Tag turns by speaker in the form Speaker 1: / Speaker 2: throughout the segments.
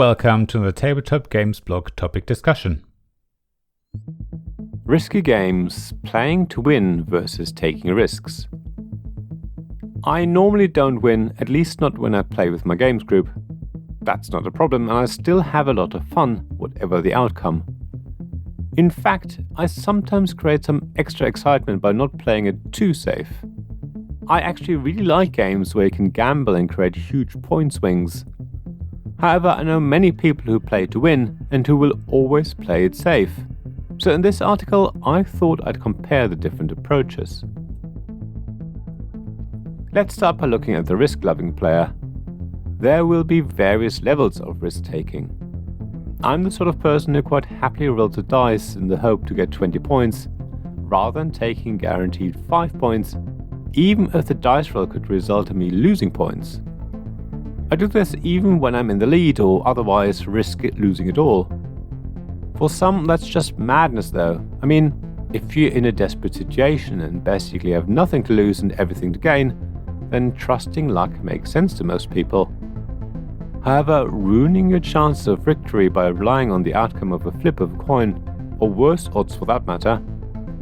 Speaker 1: welcome to the Tabletop Games blog topic discussion.
Speaker 2: Risky games, playing to win versus taking risks. I normally don't win, at least not when I play with my games group. That's not a problem, and I still have a lot of fun, whatever the outcome. In fact, I sometimes create some extra excitement by not playing it too safe. I actually really like games where you can gamble and create huge point swings. However, I know many people who play to win and who will always play it safe. So in this article, I thought I'd compare the different approaches. Let's start by looking at the risk-loving player. There will be various levels of risk-taking. I'm the sort of person who quite happily rolls the dice in the hope to get 20 points, rather than taking guaranteed 5 points, even if the dice roll could result in me losing points. I do this even when I'm in the lead or otherwise risk losing it all. For some, that's just madness though. I mean, if you're in a desperate situation and basically have nothing to lose and everything to gain, then trusting luck makes sense to most people. However, ruining your chances of victory by relying on the outcome of a flip of a coin, or worse odds for that matter,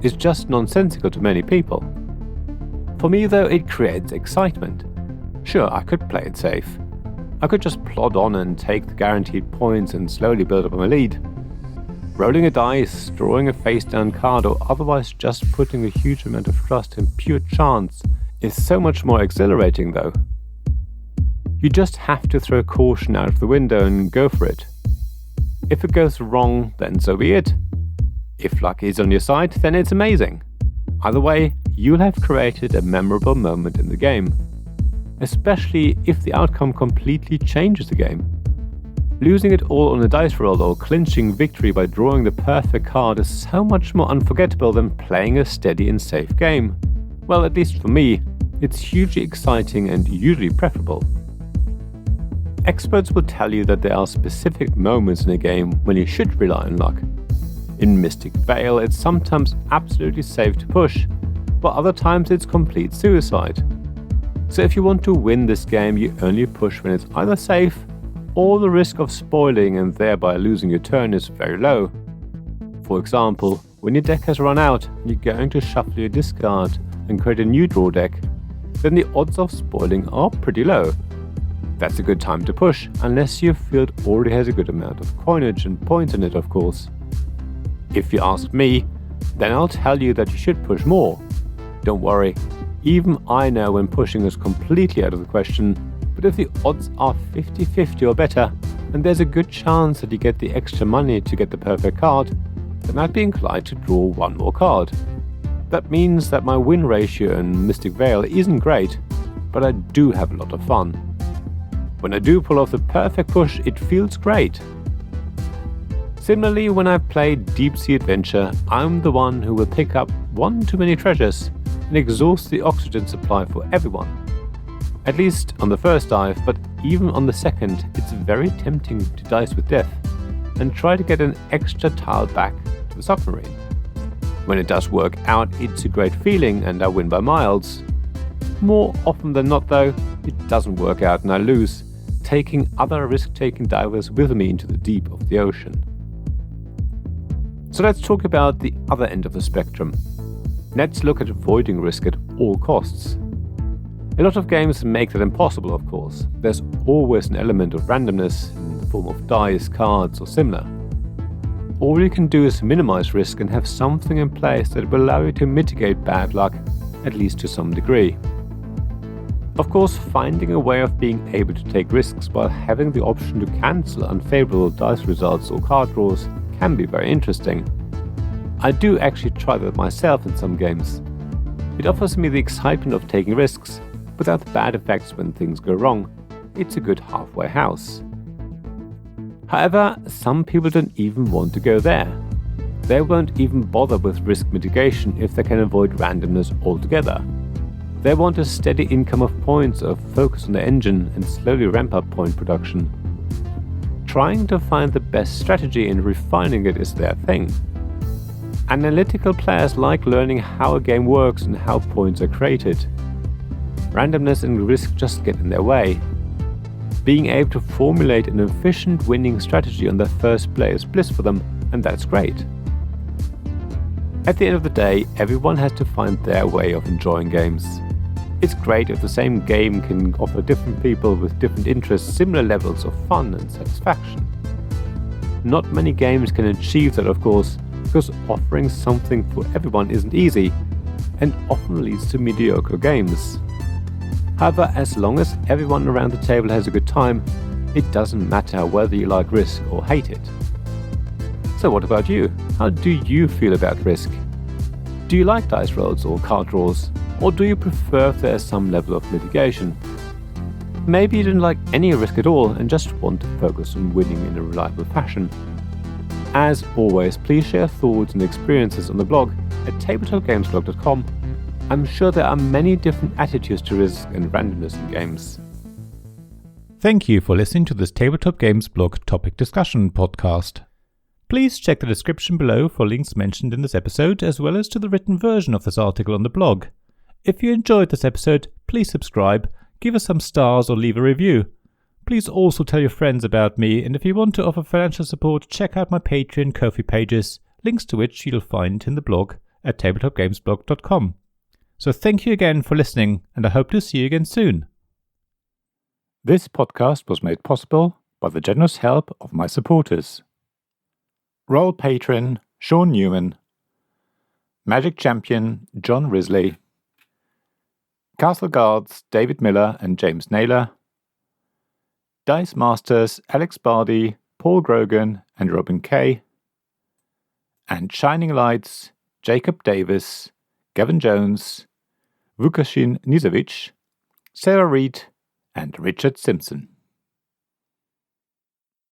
Speaker 2: is just nonsensical to many people. For me though, it creates excitement. Sure, I could play it safe. I could just plod on and take the guaranteed points and slowly build up my lead. Rolling a dice, drawing a face-down card, or otherwise just putting a huge amount of trust in pure chance is so much more exhilarating though. You just have to throw caution out of the window and go for it. If it goes wrong, then so be it. If luck is on your side, then it's amazing. Either way, you'll have created a memorable moment in the game. Especially if the outcome completely changes the game. Losing it all on a dice roll or clinching victory by drawing the perfect card is so much more unforgettable than playing a steady and safe game. Well, at least for me, it's hugely exciting and usually preferable. Experts will tell you that there are specific moments in a game when you should rely on luck. In Mystic Vale, it's sometimes absolutely safe to push, but other times it's complete suicide. So if you want to win this game, you only push when it's either safe or the risk of spoiling and thereby losing your turn is very low. For example, when your deck has run out and you're going to shuffle your discard and create a new draw deck, then the odds of spoiling are pretty low. That's a good time to push, unless your field already has a good amount of coinage and points in it, of course. If you ask me, then I'll tell you that you should push more. Don't worry, even I know when pushing is completely out of the question, but if the odds are 50-50 or better, and there's a good chance that you get the extra money to get the perfect card, then I'd be inclined to draw one more card. That means that my win ratio in Mystic Vale isn't great, but I do have a lot of fun. When I do pull off the perfect push, it feels great. Similarly, when I've played Deep Sea Adventure, I'm the one who will pick up one too many treasures and exhaust the oxygen supply for everyone. At least on the first dive, but even on the second, it's very tempting to dice with death and try to get an extra tile back to the submarine. When it does work out, it's a great feeling and I win by miles. More often than not though, it doesn't work out and I lose, taking other risk-taking divers with me into the deep of the ocean. So let's talk about the other end of the spectrum. Let's look at avoiding risk at all costs. A lot of games make that impossible, of course. There's always an element of randomness in the form of dice, cards, or similar. All you can do is minimize risk and have something in place that will allow you to mitigate bad luck, at least to some degree. Of course, finding a way of being able to take risks while having the option to cancel unfavorable dice results or card draws can be very interesting. I do actually try that myself in some games. It offers me the excitement of taking risks, without the bad effects when things go wrong. It's a good halfway house. However, some people don't even want to go there. They won't even bother with risk mitigation if they can avoid randomness altogether. They want a steady income of points or focus on the engine and slowly ramp up point production. Trying to find the best strategy and refining it is their thing. Analytical players like learning how a game works and how points are created. Randomness and risk just get in their way. being able to formulate an efficient winning strategy on their first play is bliss for them, and that's great. At the end of the day, everyone has to find their way of enjoying games. It's great if the same game can offer different people with different interests similar levels of fun and satisfaction. Not many games can achieve that, of course, because offering something for everyone isn't easy, and often leads to mediocre games. However, as long as everyone around the table has a good time, it doesn't matter whether you like Risk or hate it. So what about you? How do you feel about Risk? Do you like dice rolls or card draws? Or do you prefer if there's some level of mitigation? Maybe you didn't like any Risk at all and just want to focus on winning in a reliable fashion. As always, please share thoughts and experiences on the blog at tabletopgamesblog.com. I'm sure there are many different attitudes to risk and randomness in games.
Speaker 1: Thank you for listening to this Tabletop Games Blog topic discussion podcast. Please check the description below for links mentioned in this episode, as well as to the written version of this article on the blog. If you enjoyed this episode, please subscribe, give us some stars or leave a review. Please also tell your friends about me, and if you want to offer financial support, check out my Patreon and Ko-fi pages, links to which you'll find in the blog at tabletopgamesblog.com. So thank you again for listening, and I hope to see you again soon.
Speaker 2: This podcast was made possible by the generous help of my supporters. Royal Patron Sean Newman, Magic Champion John Risley, Castle Guards David Miller and James Naylor, Dice Masters Alex Bardi, Paul Grogan and Robin Kay, and Shining Lights Jacob Davis, Gavin Jones, Vukasin Nizovic, Sarah Reed and Richard Simpson.